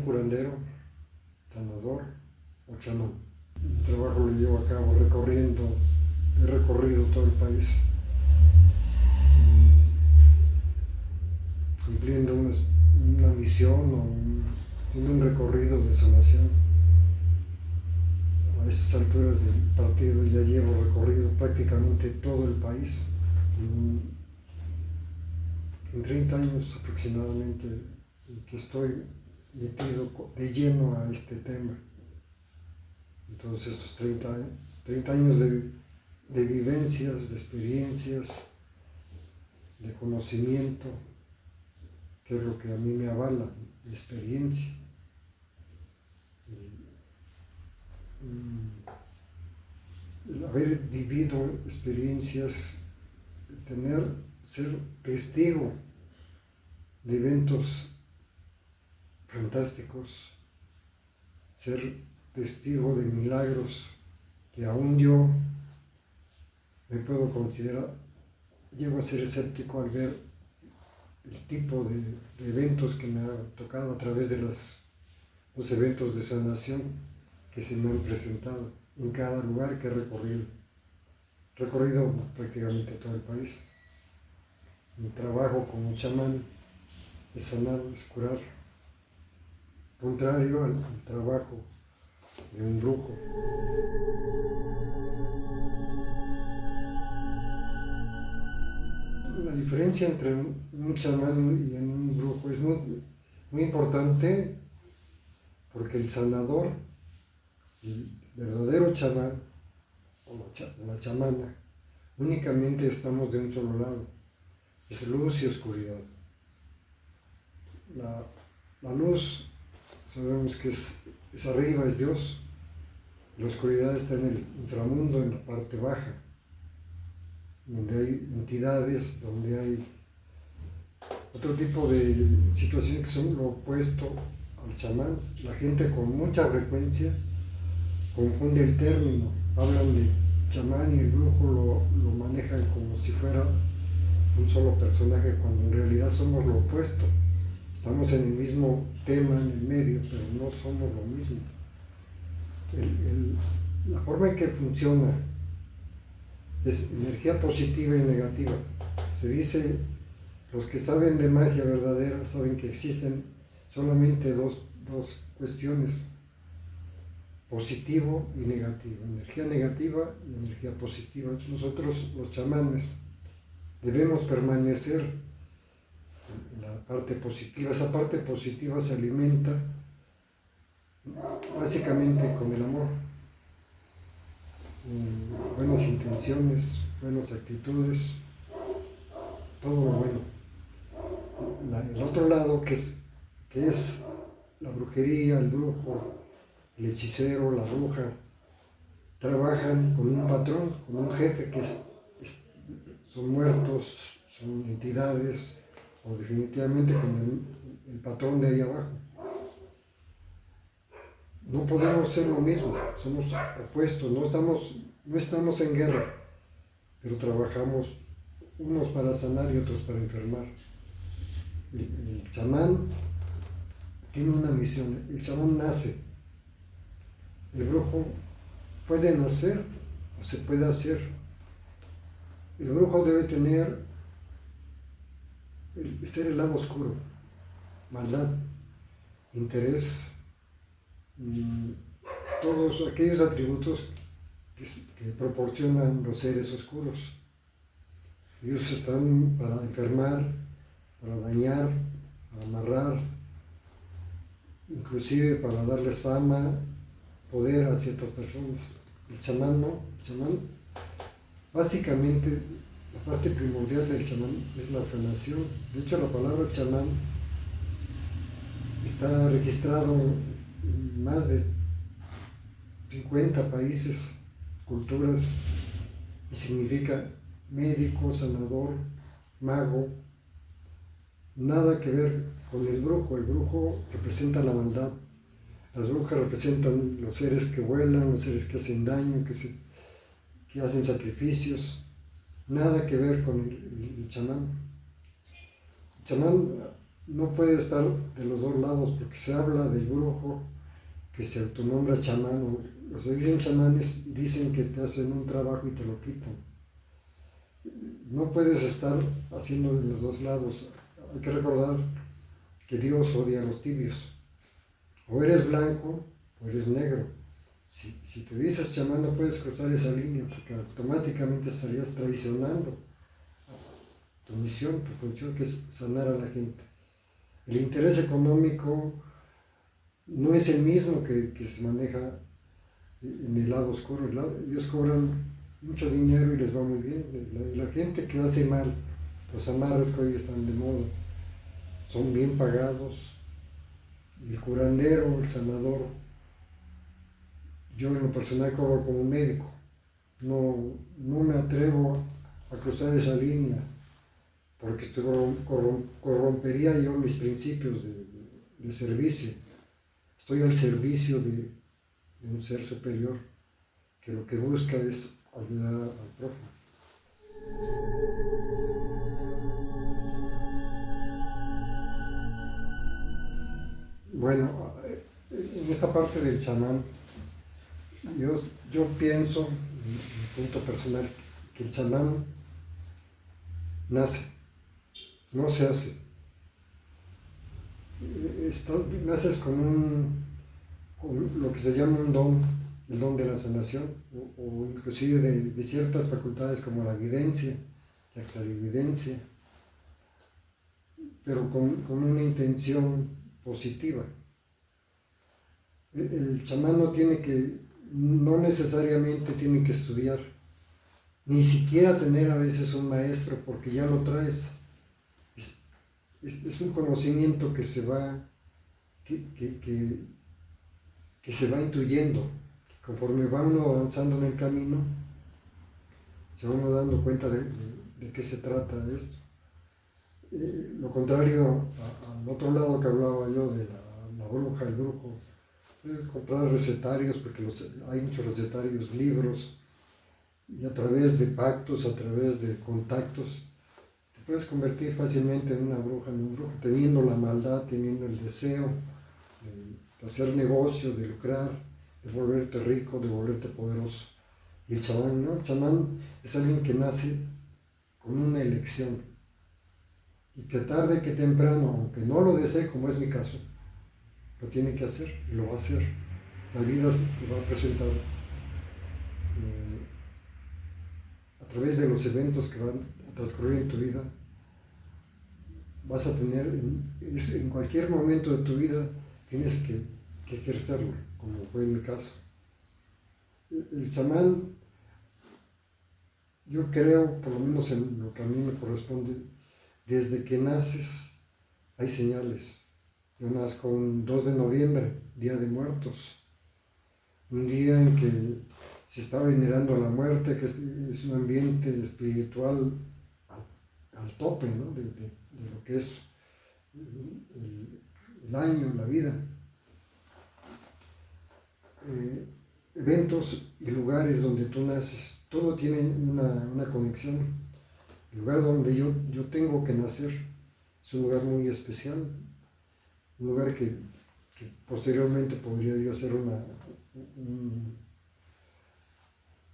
curandero, sanador o chamán. El trabajo lo llevo a cabo he recorrido todo el país, cumpliendo una misión haciendo un recorrido de sanación. A estas alturas del partido ya llevo recorrido prácticamente todo el país. En 30 años aproximadamente que estoy metido de lleno a este tema. Entonces estos 30 años de vivencias, de experiencias, de conocimiento, que es lo que a mí me avala, mi experiencia. El haber vivido experiencias, ser testigo de eventos fantásticos, ser testigo de milagros que aún yo me puedo considerar, llego a ser escéptico al ver el tipo de eventos que me ha tocado a través de los eventos de sanación que se me han presentado en cada lugar que he recorrido. He recorrido prácticamente todo el país. Mi trabajo como chamán es sanar, es curar, contrario al trabajo de un brujo. La diferencia entre un chamán y un brujo es muy importante, porque el sanador, el verdadero chamán o la chamana, únicamente estamos de un solo lado, es luz y oscuridad. La luz sabemos que es arriba, es Dios. La oscuridad está en el inframundo, en la parte baja, donde hay entidades, donde hay otro tipo de situaciones que son lo opuesto al chamán. La gente con mucha frecuencia confunde el término, hablan de chamán y el brujo lo manejan como si fuera un solo personaje, cuando en realidad somos lo opuesto. Estamos en el mismo tema, en el medio, pero no somos lo mismo. La forma en que funciona es energía positiva y negativa. Se dice, los que saben de magia verdadera saben que existen solamente dos cuestiones, positivo y negativo, energía negativa y energía positiva. Nosotros, los chamanes, debemos permanecer en la parte positiva. Esa parte positiva se alimenta básicamente con el amor, buenas intenciones, buenas actitudes, todo lo bueno. El otro lado, que es la brujería, el brujo, el hechicero, la bruja, trabajan con un patrón, con un jefe son muertos, son entidades, o definitivamente con el patrón de ahí abajo. No podemos ser lo mismo, somos opuestos, no estamos en guerra, pero trabajamos unos para sanar y otros para enfermar. El chamán tiene una misión, el chamán nace, el brujo puede nacer o se puede hacer. El brujo debe ser el lado oscuro, maldad, interés, todos aquellos atributos que proporcionan los seres oscuros. Ellos están para enfermar, para dañar, para amarrar, inclusive para darles fama, poder a ciertas personas. El chamán no, el chamán, básicamente, la parte primordial del chamán es la sanación. De hecho, la palabra chamán está registrado en más de 50 países, culturas, y significa médico, sanador, mago. Nada que ver con el brujo. El brujo representa la maldad. Las brujas representan los seres que vuelan, los seres que hacen daño, que hacen sacrificios. Nada que ver con el chamán. El chamán no puede estar de los dos lados, porque se habla del brujo que se autonombra chamán, o sea, dicen chamanes y dicen que te hacen un trabajo y te lo quitan. No puedes estar haciendo de los dos lados. Hay que recordar que Dios odia a los tibios. O eres blanco o eres negro. Si te dices chamán, no puedes cruzar esa línea, porque automáticamente estarías traicionando tu misión, tu función, que es sanar a la gente. El interés económico no es el mismo que se maneja en el lado oscuro. Ellos cobran mucho dinero y les va muy bien. La gente que hace mal, los amarres que hoy están de moda, son bien pagados. El curandero, el sanador, yo en lo personal cobro como médico. No me atrevo a cruzar esa línea, porque corrompería yo mis principios de servicio. Estoy al servicio de un ser superior que lo que busca es ayudar al prójimo. Bueno, en esta parte del chamán, yo pienso, en mi punto personal, que el chamán nace, no se hace. Naces con lo que se llama un don, el don de la sanación, o inclusive de ciertas facultades como la evidencia, la clarividencia, pero con una intención positiva. El chamán no necesariamente tiene que estudiar, ni siquiera tener a veces un maestro, porque ya lo traes. Es un conocimiento que se va intuyendo. Conforme va uno avanzando en el camino, se va uno dando cuenta de qué se trata de esto. Lo contrario al otro lado que hablaba yo de la bruja, el brujo, comprar recetarios, porque hay muchos recetarios, libros, y a través de pactos, a través de contactos, te puedes convertir fácilmente en una bruja, en un brujo, teniendo la maldad, teniendo el deseo de hacer negocio, de lucrar, de volverte rico, de volverte poderoso. Y el chamán, ¿no? El chamán es alguien que nace con una elección y que tarde que temprano, aunque no lo desee, como es mi caso, lo tiene que hacer y lo va a hacer. La vida te va a presentar a través de los eventos que van a transcurrir en tu vida. Vas a tener, en cualquier momento de tu vida, tienes que ejercerlo, como fue en mi caso. El chamán, yo creo, por lo menos en lo que a mí me corresponde, desde que naces hay señales. Yo nazco un 2 de noviembre, Día de Muertos, un día en que se está venerando a la muerte, que es un ambiente espiritual al tope, ¿no? de lo que es el año, la vida. Eventos y lugares donde tú naces, todo tiene una conexión. El lugar donde yo tengo que nacer es un lugar muy especial, un lugar que posteriormente podría yo hacer una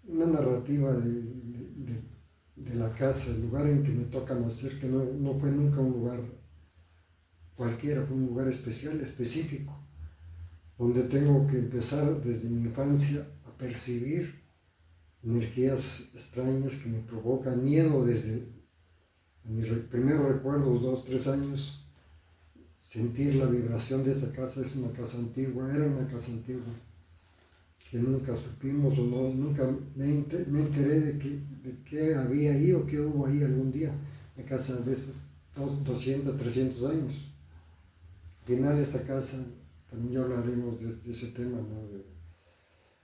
narrativa de la casa, el lugar en que me toca nacer, que no fue nunca un lugar cualquiera, fue un lugar especial, específico, donde tengo que empezar desde mi infancia a percibir energías extrañas que me provocan miedo desde mis primeros recuerdos, 2, 3 años. Sentir la vibración de esa casa. Es una casa antigua, era una casa antigua, que nunca supimos o nunca me enteré de qué había ahí o qué hubo ahí algún día. Una casa de estos 200, 300 años. Al final de esta casa, también ya hablaremos de ese tema, ¿no?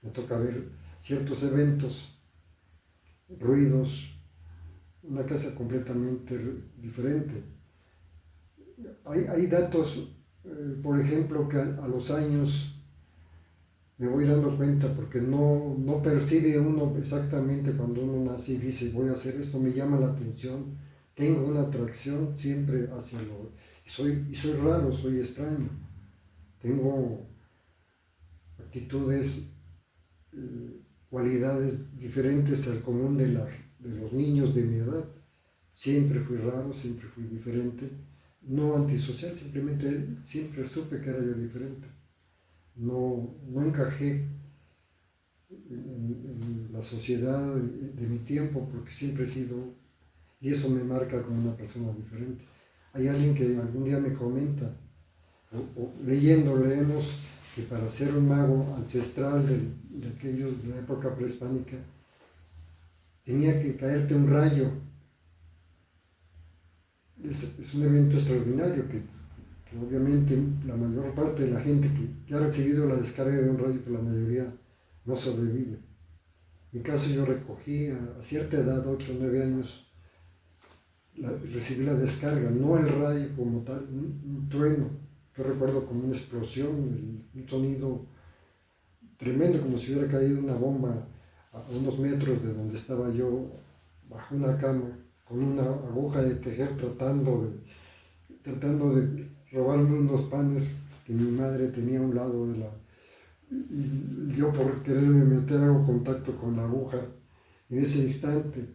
Me toca ver ciertos eventos, ruidos, una casa completamente diferente. Hay datos, por ejemplo, que a los años me voy dando cuenta, porque no percibe uno exactamente cuando uno nace y dice voy a hacer esto, me llama la atención, tengo una atracción siempre hacia lo... Soy raro, soy extraño. Tengo actitudes, cualidades diferentes al común de los niños de mi edad. Siempre fui raro, siempre fui diferente. No antisocial, simplemente siempre supe que era yo diferente. No encajé en la sociedad de mi tiempo porque siempre he sido, y eso me marca como una persona diferente. Hay alguien que algún día me comenta, leemos que para ser un mago ancestral de aquellos de la época prehispánica tenía que caerte un rayo. Es un evento extraordinario que obviamente la mayor parte de la gente que ha recibido la descarga de un rayo, que la mayoría no sobrevive. En mi caso yo recogí a cierta edad, 8 o 9 años, recibí la descarga, no el rayo como tal, un trueno. Yo recuerdo como una explosión, un sonido tremendo, como si hubiera caído una bomba a unos metros de donde estaba yo, bajo una cama, con una aguja de tejer, tratando de robarme unos panes que mi madre tenía a un lado de la... Y yo por quererme meter hago contacto con la aguja. En ese instante,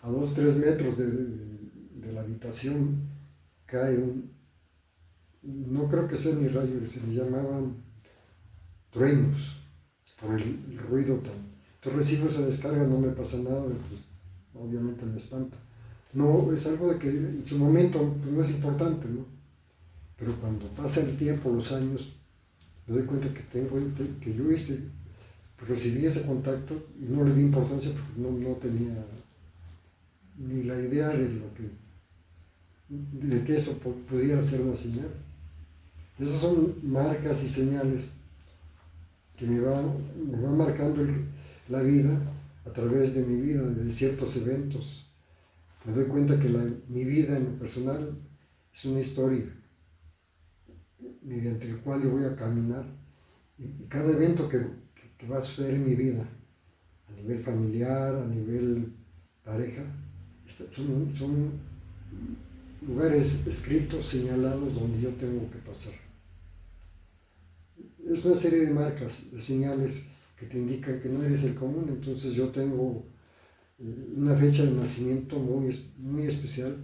a 2 o 3 metros de la habitación, cae no creo que sea ni rayo, se le llamaban truenos, por el ruido tan... Entonces recibo esa descarga, no me pasa nada, pues obviamente me espanta. No, es algo de que en su momento pues, no es importante, ¿no? Pero cuando pasa el tiempo, los años, me doy cuenta que yo recibí ese contacto y no le di importancia porque no tenía ni la idea de que eso pudiera ser una señal. Esas son marcas y señales que me van marcando la vida a través de mi vida, de ciertos eventos. Me doy cuenta que mi vida en lo personal es una historia mediante el cual yo voy a caminar y cada evento que va a suceder en mi vida, a nivel familiar, a nivel pareja, son lugares escritos, señalados donde yo tengo que pasar. Es una serie de marcas, de señales que te indican que no eres el común. Entonces yo tengo una fecha de nacimiento muy especial,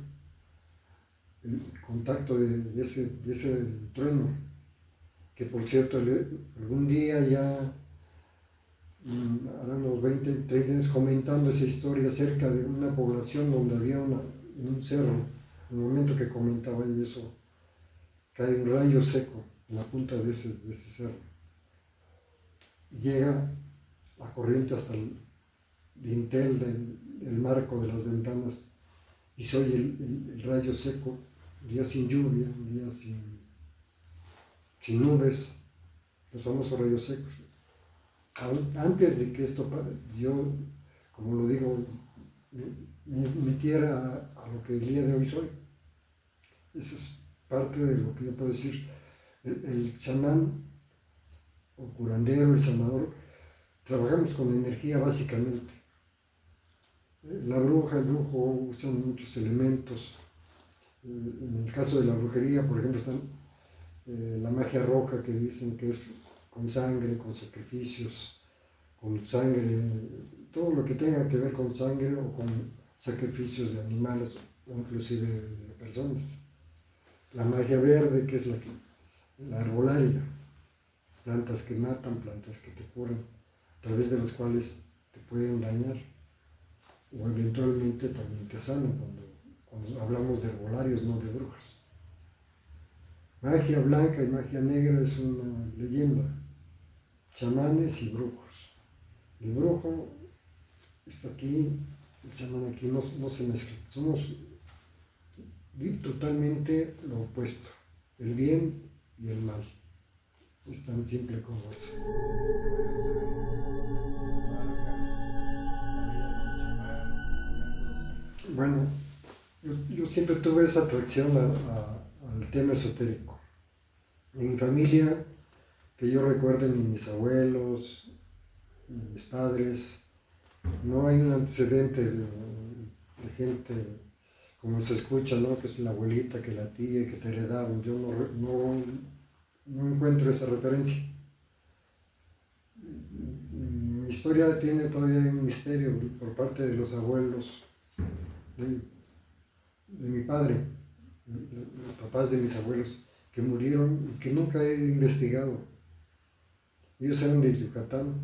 el contacto de ese trueno, que por cierto algún día ya harán unos 20, 30 años comentando esa historia acerca de una población donde había en un cerro, en el momento que comentaba y eso, cae un rayo seco en la punta de ese cerro. Llega la corriente hasta el dintel del marco de las ventanas y se oye el rayo seco, un día sin lluvia, un día sin nubes, los famosos rayos secos. Antes de que esto, yo, como lo digo, me metiera a lo que el día de hoy soy. Esa es parte de lo que yo puedo decir. El chamán o curandero, el sanador, trabajamos con energía básicamente. La bruja, el brujo usan muchos elementos. En el caso de la brujería, por ejemplo, están la magia roja, que dicen que es con sangre, con sacrificios, con sangre, todo lo que tenga que ver con sangre o con sacrificios de animales o inclusive de personas. La magia verde, que es la herbolaria, plantas que matan, plantas que te curan, a través de las cuales te pueden dañar o eventualmente también te sanan cuando hablamos de herbolarios, no de brujas. Magia blanca y magia negra es una leyenda, chamanes y brujos. El brujo está aquí, el chamán aquí, no se mezclan. Somos totalmente lo opuesto, el bien y el mal. Es tan simple como eso. Bueno, yo siempre tuve esa atracción al tema esotérico. En mi familia, que yo recuerde, ni mis abuelos, ni mis padres, no hay un antecedente de gente como se escucha, ¿no? Que es la abuelita, que la tía, que te heredaron. Yo no encuentro esa referencia. Mi historia tiene todavía un misterio por parte de los abuelos de mi padre, los papás de mis abuelos, que murieron y que nunca he investigado. Ellos eran de Yucatán.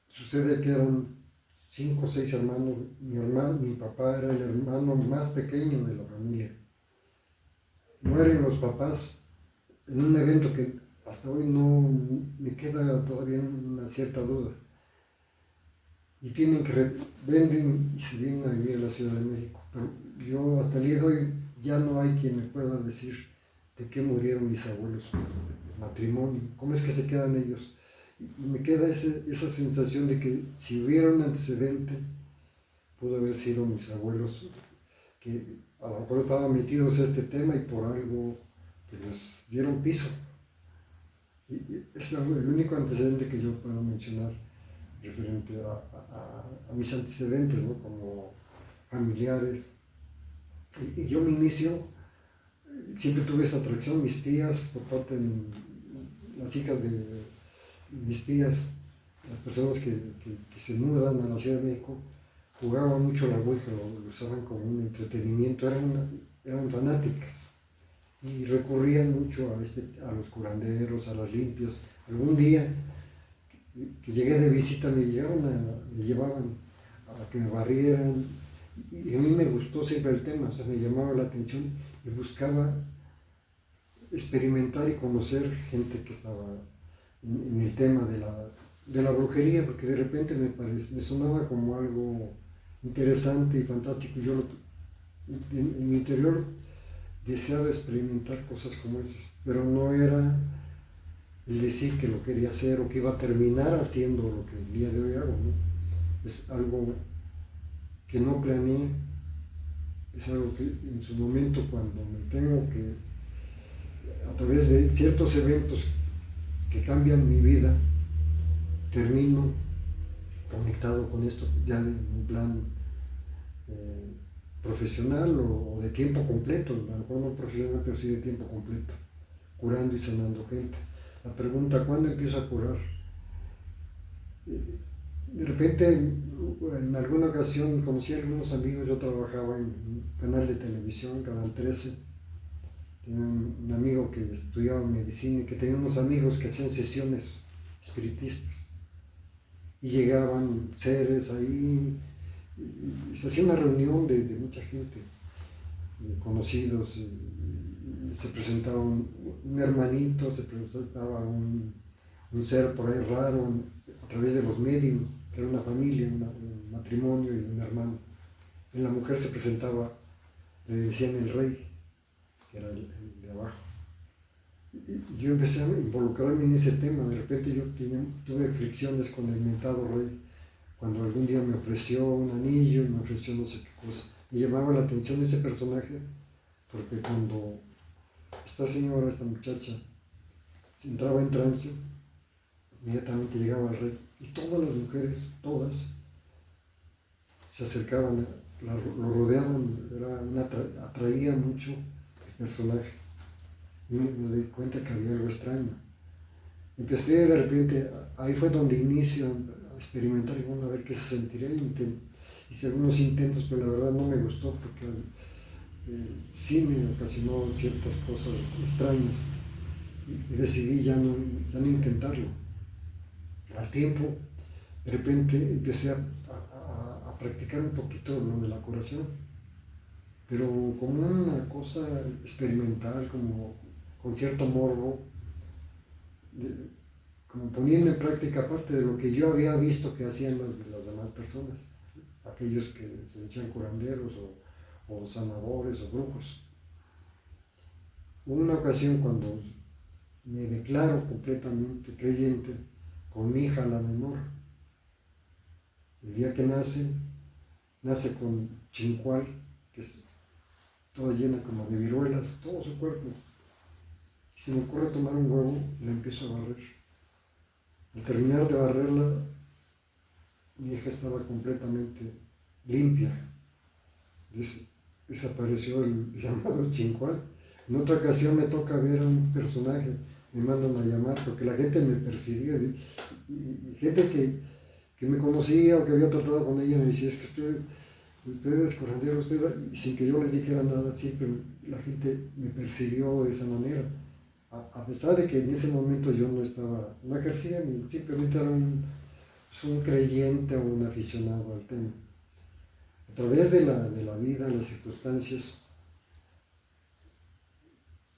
Sucede que eran 5 o 6 hermanos. Mi papá era el hermano más pequeño de la familia. Mueren los papás en un evento que hasta hoy no me queda todavía una cierta duda. Y venden y se vienen a vivir a la Ciudad de México. Pero yo hasta el día de hoy ya no hay quien me pueda decir de qué murieron mis abuelos, matrimonio, cómo es que se quedan ellos. Y me queda esa sensación de que si hubiera un antecedente, pudo haber sido mis abuelos, que a lo mejor estaban metidos en este tema y por algo que les dieron piso. Y es el único antecedente que yo puedo mencionar referente a mis antecedentes, ¿no? Como familiares. Y yo me inicio, siempre tuve esa atracción, mis tías, por parte de las hijas de mis tías, las personas que se mudan a la Ciudad de México, jugaban mucho la Ouija, lo usaban como un entretenimiento, eran fanáticas y recurrían mucho a los curanderos, a las limpias. Algún día que llegué de visita me llevaban a que me barrieran, y a mí me gustó siempre el tema, o sea, me llamaba la atención y buscaba experimentar y conocer gente que estaba en el tema de la brujería, porque de repente me sonaba como algo interesante y fantástico. Yo en mi interior deseaba experimentar cosas como esas, pero no era el decir que lo quería hacer o que iba a terminar haciendo lo que el día de hoy hago, ¿no? Es algo que no planeé, es algo que en su momento, cuando me tengo que, a través de ciertos eventos que cambian mi vida, termino conectado con esto ya en un plan profesional o de tiempo completo, a lo mejor no profesional, pero sí de tiempo completo, curando y sanando gente. La pregunta, ¿cuándo empiezo a curar? De repente, en alguna ocasión conocí a algunos amigos. Yo trabajaba en un canal de televisión, Canal 13. Tenía un amigo que estudiaba medicina y que tenía unos amigos que hacían sesiones espiritistas. Y llegaban seres ahí, y se hacía una reunión de mucha gente, de conocidos. Y se presentaba un hermanito, se presentaba un ser por ahí raro a través de los medios, que era una familia, un matrimonio y un hermano. En la mujer se presentaba, le decían el rey, que era el de abajo. Y yo empecé a involucrarme en ese tema. De repente yo tuve fricciones con el mentado rey, cuando algún día me ofreció un anillo y me ofreció no sé qué cosa. Me llamaba la atención ese personaje, porque cuando esta señora, esta muchacha, se entraba en trance, inmediatamente llegaba al rey y todas las mujeres, todas, se acercaban, lo rodeaban, atraía mucho el personaje. Y me di cuenta que había algo extraño. Empecé de repente, ahí fue donde inicio a experimentar, y bueno, a ver qué se sentiría. Hice algunos intentos, pero la verdad no me gustó, porque sí me ocasionó ciertas cosas extrañas, y decidí ya no intentarlo. Al tiempo, de repente empecé a practicar un poquito lo de la curación, pero como una cosa experimental, como con cierto morbo, como poniendo en práctica parte de lo que yo había visto que hacían las demás personas, aquellos que se decían curanderos o sanadores o brujos. Hubo una ocasión cuando me declaro completamente creyente con mi hija, la menor. El día que nace con chincual, que es toda llena como de viruelas, todo su cuerpo. Y se me ocurre tomar un huevo y la empiezo a barrer. Al terminar de barrerla, mi hija estaba completamente limpia. desapareció el llamado Chincual. En otra ocasión me toca ver a un personaje, me mandan a llamar porque la gente me percibía, y gente que me conocía o que había tratado con ella me decía, es que usted es curandero, y sin que yo les dijera nada, siempre la gente me percibió de esa manera. A pesar de que en ese momento yo no ejercía, ni simplemente era un creyente o un aficionado al tema. A través de la vida, las circunstancias,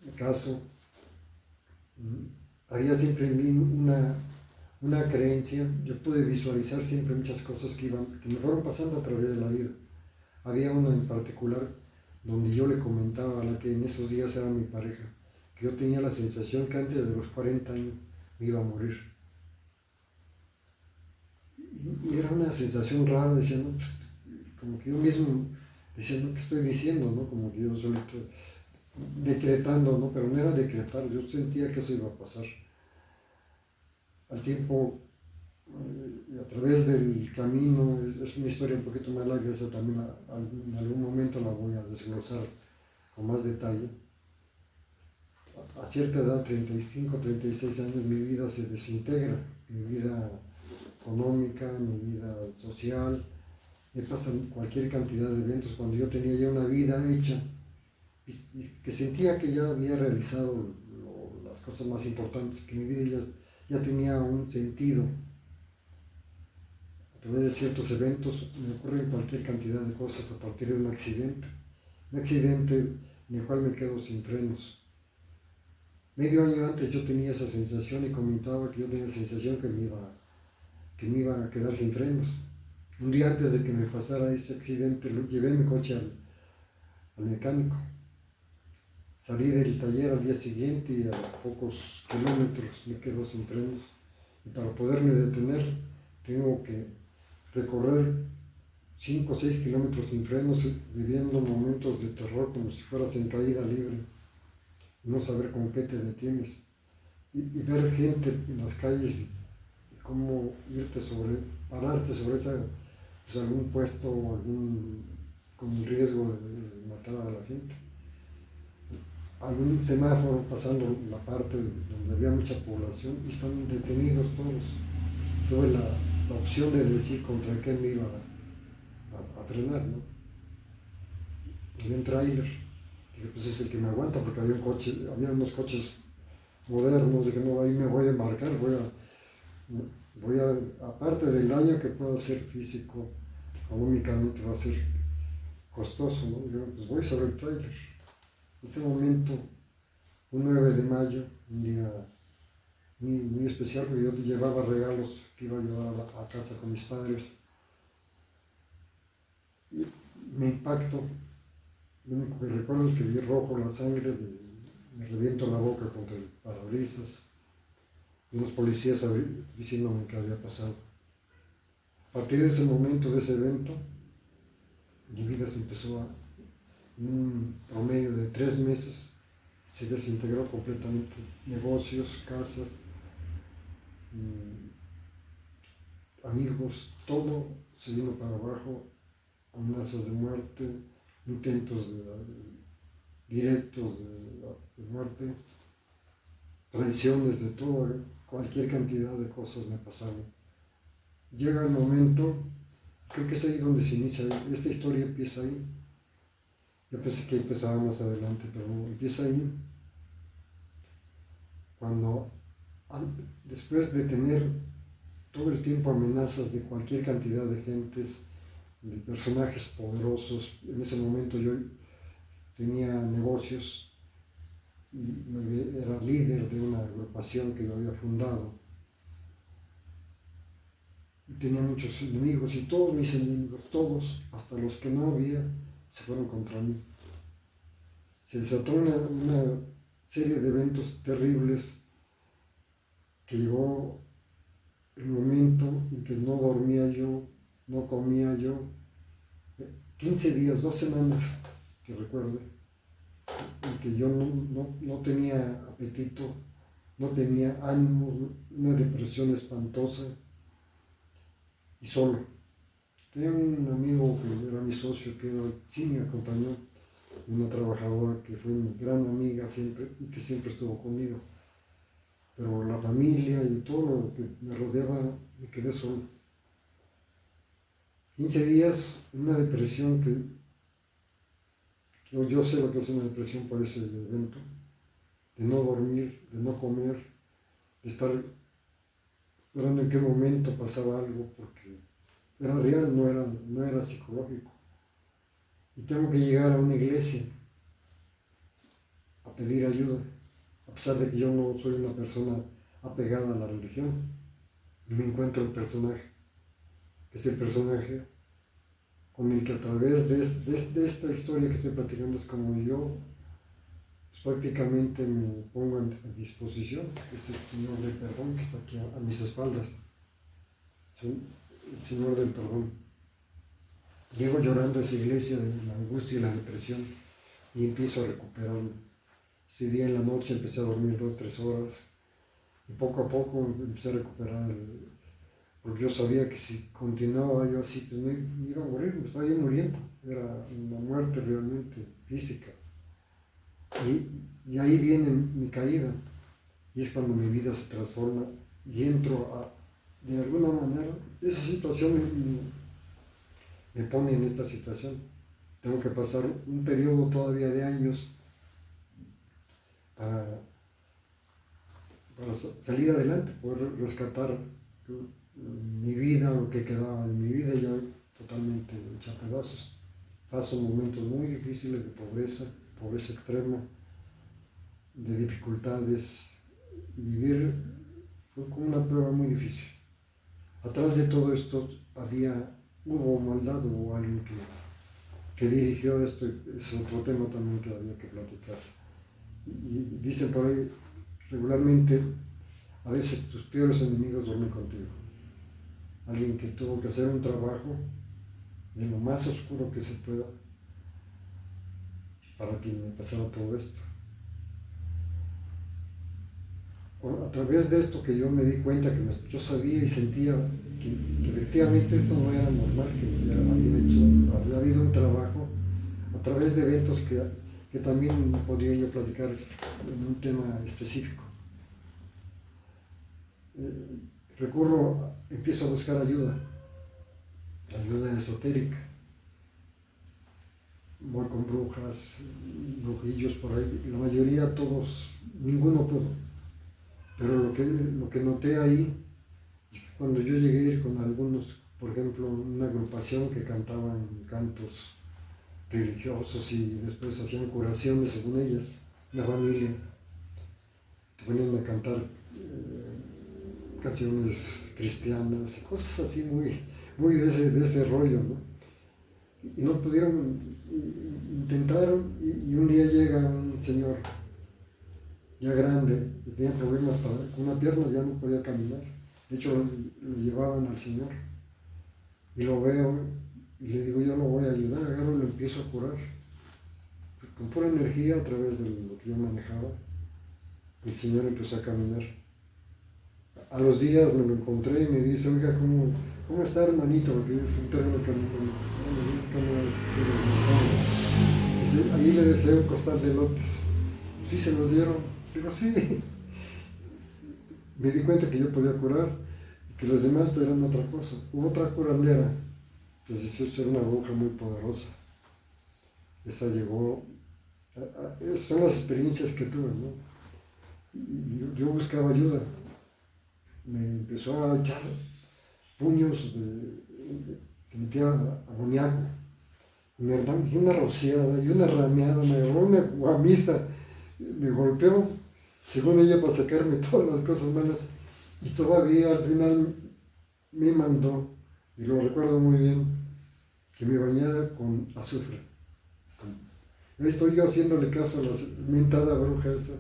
el caso, había siempre en mí una creencia. Yo pude visualizar siempre muchas cosas que me fueron pasando a través de la vida. Había una en particular donde yo le comentaba a la que en esos días era mi pareja, que yo tenía la sensación que antes de los 40 años me iba a morir. Y era una sensación rara, decía, no, pues, como que yo mismo decía, no, ¿qué estoy diciendo? ¿No? Como que yo solito decretando, ¿no? Pero no era decretar, yo sentía que eso iba a pasar. Al tiempo, a través del camino, es una historia un poquito más larga, esa también en algún momento la voy a desglosar con más detalle. A cierta edad, 35, 36 años, mi vida se desintegra, mi vida económica, mi vida social, me pasan cualquier cantidad de eventos cuando yo tenía ya una vida hecha y que sentía que ya había realizado las cosas más importantes, que mi vida ya tenía un sentido. A través de ciertos eventos me ocurren cualquier cantidad de cosas a partir de un accidente en el cual me quedo sin frenos. Medio año antes yo tenía esa sensación y comentaba que yo tenía la sensación que me iba a quedar sin frenos. Un día antes de que me pasara ese accidente, llevé mi coche al mecánico. Salí del taller al día siguiente y a pocos kilómetros me quedo sin frenos. Y para poderme detener, tengo que recorrer 5 o 6 kilómetros sin frenos, viviendo momentos de terror como si fueras en caída libre. No saber con qué te detienes. Y ver gente en las calles, cómo pararte sobre algún puesto con el riesgo de matar a la gente. Hay un semáforo pasando la parte donde había mucha población y están detenidos todos. Tuve la opción de decir contra qué me iba a frenar, ¿no? Había un tráiler, dije, pues es el que me aguanta, porque había unos coches modernos, dije, no, ahí me voy a embarcar, aparte del daño que pueda hacer físico, económicamente va a ser costoso, ¿no? Yo, pues voy sobre el tráiler. En ese momento, un 9 de mayo, un día muy especial, porque yo llevaba regalos que iba a llevar a casa con mis padres. Y me impacto, lo único que recuerdo es que vi rojo la sangre, me reviento la boca contra el parabrisas, y unos policías diciéndome qué había pasado. A partir de ese momento, de ese evento, mi vida se empezó en un promedio de 3 meses, se desintegró completamente. Negocios, casas, amigos, todo se vino para abajo, amenazas de muerte, intentos directos de muerte, traiciones de todo, cualquier cantidad de cosas me pasaron. Llega el momento, creo que es ahí donde se inicia, esta historia empieza ahí. Yo pensé que empezaba más adelante, pero no, empieza ahí, cuando después de tener todo el tiempo amenazas de cualquier cantidad de gentes, de personajes poderosos, en ese momento yo tenía negocios y era líder de una agrupación que yo había fundado. Y tenía muchos enemigos y todos mis enemigos, todos, hasta los que no había, se fueron contra mí. Se desató una serie de eventos terribles que llegó el momento en que no dormía yo, no comía yo. 15 días, 2 semanas que recuerdo, en que yo no tenía apetito, no tenía ánimo, una depresión espantosa y solo. Tenía un amigo que era mi socio, que sí me acompañó, una trabajadora que fue mi gran amiga siempre y que siempre estuvo conmigo. Pero la familia y todo lo que me rodeaba, me quedé solo. 15 días, una depresión que yo sé lo que es una depresión por ese evento, de no dormir, de no comer, de estar esperando en qué momento pasaba algo, porque era real, no era psicológico. Y tengo que llegar a una iglesia a pedir ayuda, a pesar de que yo no soy una persona apegada a la religión. Y me encuentro el personaje, que es el personaje con el que a través de esta historia que estoy platicando es como yo pues, prácticamente me pongo a disposición. Es el Señor del Perdón que está aquí a mis espaldas, ¿sí? El Señor del Perdón. Llego llorando a esa iglesia de la angustia y la depresión y empiezo a recuperarme. Ese día en la noche empecé a dormir 2, 3 horas y poco a poco empecé a recuperar, porque yo sabía que si continuaba yo así, pues me iba a morir, me estaba yo muriendo. Era una muerte realmente física. Y ahí viene mi caída y es cuando mi vida se transforma y entro de alguna manera, esa situación me pone en esta situación. Tengo que pasar un periodo todavía de años para salir adelante, poder rescatar mi vida, lo que quedaba de mi vida ya totalmente hecha a pedazos. Paso momentos muy difíciles de pobreza extrema, de dificultades. Vivir fue como una prueba muy difícil. Atrás de todo esto hubo maldad, hubo alguien que dirigió esto, es otro tema también que había que platicar. Y dicen por ahí, regularmente, a veces tus peores enemigos duermen contigo. Alguien que tuvo que hacer un trabajo de lo más oscuro que se pueda para que me pasara todo esto. A través de esto que yo me di cuenta, que yo sabía y sentía que efectivamente esto no era normal, que había habido un trabajo a través de eventos que también podría yo platicar en un tema específico. Empiezo a buscar ayuda esotérica. Voy con brujas, brujillos por ahí, la mayoría todos, ninguno pudo. Pero lo que noté ahí, cuando yo llegué a ir con algunos, por ejemplo, una agrupación que cantaban cantos religiosos y después hacían curaciones según ellas, la familia, te ponían a cantar canciones cristianas y cosas así muy de ese rollo, ¿no? Y no pudieron, intentaron y un día llega un señor ya grande, que tenía problemas con una pierna, ya no podía caminar. De hecho, lo llevaban al Señor. Y lo veo y le digo, yo lo voy a ayudar, agarro y lo empiezo a curar. Con pura energía a través de lo que yo manejaba, el Señor empezó a caminar. A los días me lo encontré y me dice, oiga, ¿cómo está, hermanito? Porque es un término que dice, ahí le dejé un costal de elotes. Sí, se los dieron. Digo, sí. Me di cuenta que yo podía curar y que los demás eran otra cosa. Hubo otra curandera, entonces yo era una bruja muy poderosa. Esa llegó, son las experiencias que tuve, ¿no? Y yo buscaba ayuda. Me empezó a echar puños, se metía amoníaco. Me dio una rociada y una rameada, me agarró una guamisa, me golpeó, según ella, para sacarme todas las cosas malas. Y todavía al final me mandó, y lo recuerdo muy bien, que me bañara con azufre. Ahí estoy yo haciéndole caso a la mentada bruja esa.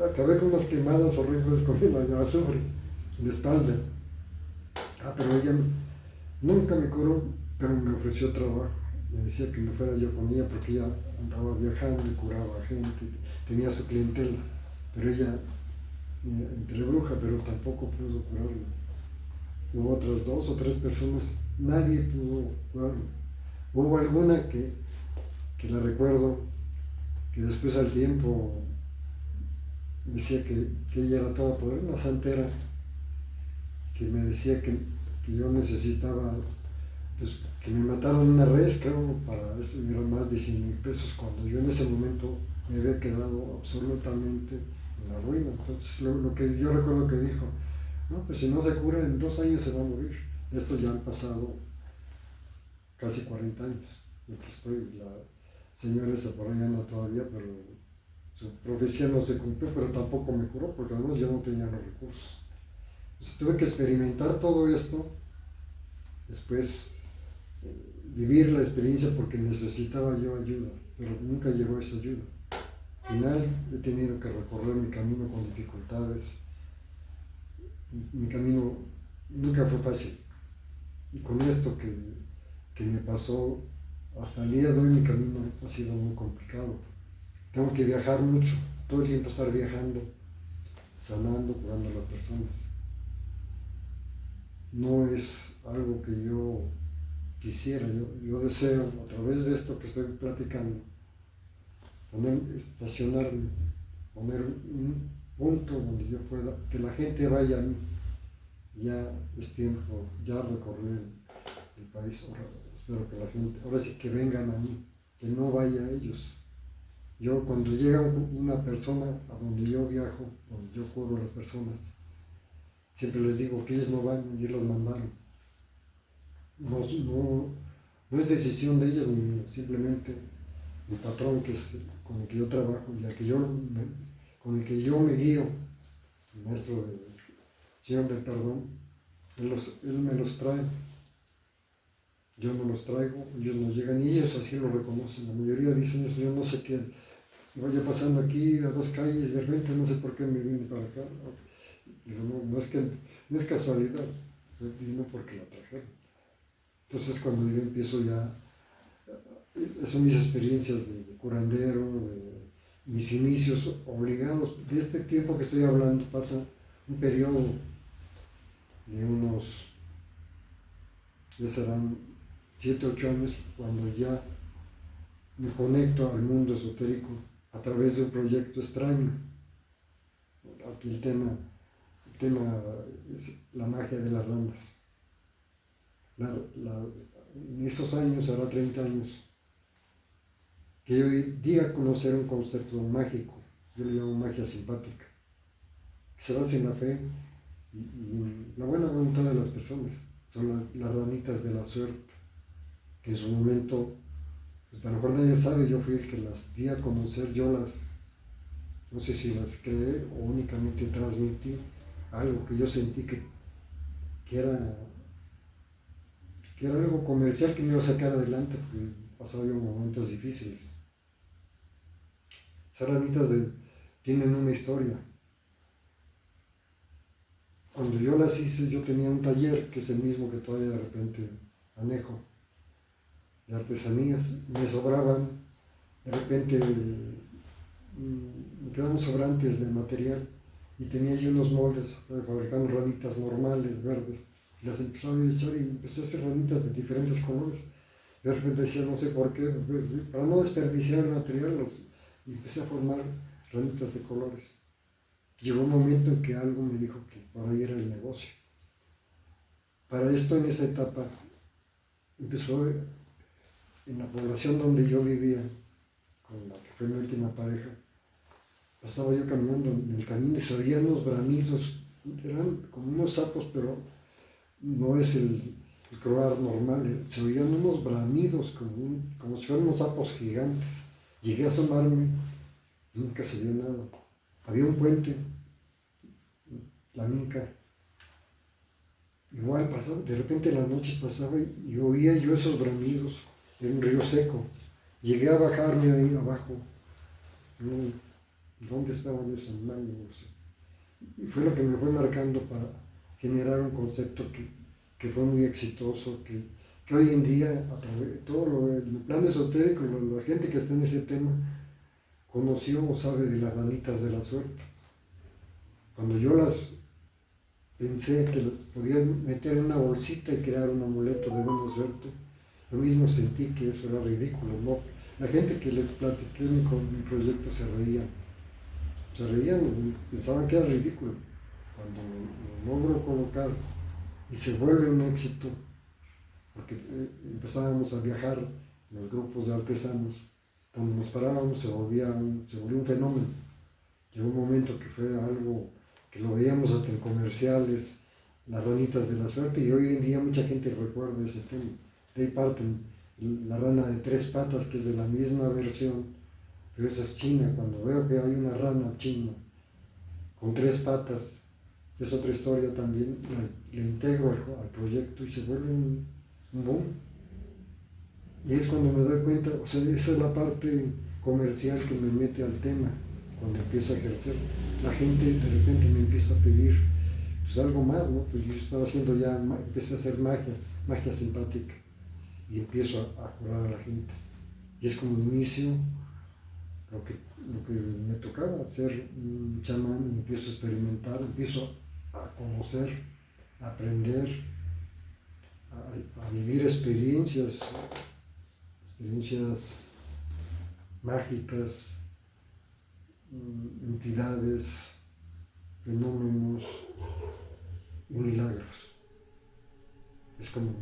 Acabé con unas quemadas horribles con el azufre en la espalda. Pero ella nunca me curó, pero me ofreció trabajo. Me decía que me fuera yo con ella porque ella andaba viajando y curaba a gente, tenía su clientela. Pero ella, entre bruja, pero tampoco pudo curarla. Hubo otras 2 o 3 personas nadie pudo curarme. Hubo alguna que la recuerdo, que después al tiempo decía que ella era toda poderosa, una santera, que me decía que yo necesitaba, pues, que me mataron una res, creo, para eso eran más de 100,000 pesos, cuando yo en ese momento me había quedado absolutamente en la ruina. Entonces lo que yo recuerdo que dijo, no, pues si no se cura en 2 años se va a morir. Esto ya han pasado casi 40 años. Y aquí estoy, la señora esa por ahí anda todavía, pero su profecía no se cumplió, pero tampoco me curó, porque además yo no tenía los recursos. Entonces, tuve que experimentar todo esto, después vivir la experiencia porque necesitaba yo ayuda, pero nunca llegó esa ayuda. Al final he tenido que recorrer mi camino con dificultades. Mi camino nunca fue fácil. Y con esto que me pasó, hasta el día de hoy mi camino ha sido muy complicado. Tengo que viajar mucho, todo el tiempo estar viajando, sanando, curando a las personas. No es algo que yo quisiera, yo deseo a través de esto que estoy platicando, estacionarme, poner un punto donde yo pueda, que la gente vaya a mí. Ya es tiempo, ya recorrer el país, ahora espero que la gente, ahora sí que vengan a mí, que no vaya a ellos. Yo cuando llega una persona a donde yo viajo, donde yo cubro a las personas, siempre les digo que ellos no van, ellos los mandaron. No es decisión de ellos, simplemente mi patrón, que es con el que yo trabajo, con el que yo me guío, el maestro del Señor del Perdón, él me los trae. Yo no los traigo, ellos no llegan y ellos así lo reconocen. La mayoría dicen eso, yo no sé qué. Vaya pasando aquí a 2 calles, de repente no sé por qué me vine para acá. Digo, no es casualidad, vino porque la trajeron. Entonces cuando yo empiezo ya, son mis experiencias de curandero, de mis inicios obligados. De este tiempo que estoy hablando pasa un periodo de unos, ya serán 7, 8 años, cuando ya me conecto al mundo esotérico a través de un proyecto extraño. Aquí el tema es la magia de las randas. En estos años, ahora 30 años, que yo di a conocer un concepto mágico, yo le llamo magia simpática, que se basa en la fe y en la buena voluntad de las personas. Son las ranitas de la suerte, que en su momento, pues a lo mejor nadie sabe, yo fui el que las di a conocer, no sé si las creé o únicamente transmití algo que yo sentí que era algo comercial que me iba a sacar adelante, porque pasaba yo momentos difíciles. Esas ranitas tienen una historia. Cuando yo las hice, yo tenía un taller, que es el mismo que todavía de repente manejo, de artesanías. Me sobraban, de repente me quedaban sobrantes de material y tenía yo unos moldes fabricando ranitas normales, verdes. Las empezaba a echar y empecé a hacer ranitas de diferentes colores. De repente decía, no sé por qué, para no desperdiciar el material, y empecé a formar ranitas de colores. Llegó un momento en que algo me dijo que por ahí era el negocio. Para esto, en esa etapa, empezó en la población donde yo vivía, con la que fue mi última pareja. Pasaba yo caminando en el camino y se oían unos bramidos, eran como unos sapos, pero no es el croar normal, se oían unos bramidos como si fueran unos sapos gigantes. Llegué a asomarme, nunca se vio nada. Había un puente, la única. Igual pasaba, de repente en las noches pasaba y oía yo esos bramidos en un río seco. Llegué a bajarme ahí abajo. ¿Dónde estaban esos animales? No sé. Y fue lo que me fue marcando para generar un concepto que fue muy exitoso, que hoy en día, a través de todo el plano esotérico, la gente que está en ese tema, conoció o sabe de las ranitas de la suerte. Cuando yo las pensé que lo podía meter en una bolsita y crear un amuleto de buena suerte. Yo mismo sentí que eso era ridículo, ¿no? La gente que les platiqué mi proyecto se reían, pensaban que era ridículo. Cuando lo logro colocar y se vuelve un éxito, porque empezábamos a viajar los grupos de artesanos, cuando nos parábamos se volvió un fenómeno. Llegó un momento que fue algo que lo veíamos hasta en comerciales, las ranitas de la suerte, y hoy en día mucha gente recuerda ese tema. De ahí parten la rana de 3 patas, que es de la misma versión, pero esa es china. Cuando veo que hay una rana china con 3 patas, es otra historia también, la integro al proyecto y se vuelve un boom. Y es cuando me doy cuenta, o sea, esa es la parte comercial que me mete al tema, cuando empiezo a ejercer. La gente de repente me empieza a pedir pues algo más, ¿no? Pues yo estaba haciendo ya, empecé a hacer magia simpática, y empiezo a curar a la gente. Y es como inicio lo que me tocaba, ser un chamán, empiezo a experimentar, empiezo a conocer, a aprender, a vivir experiencias mágicas, entidades, fenómenos y milagros. Es como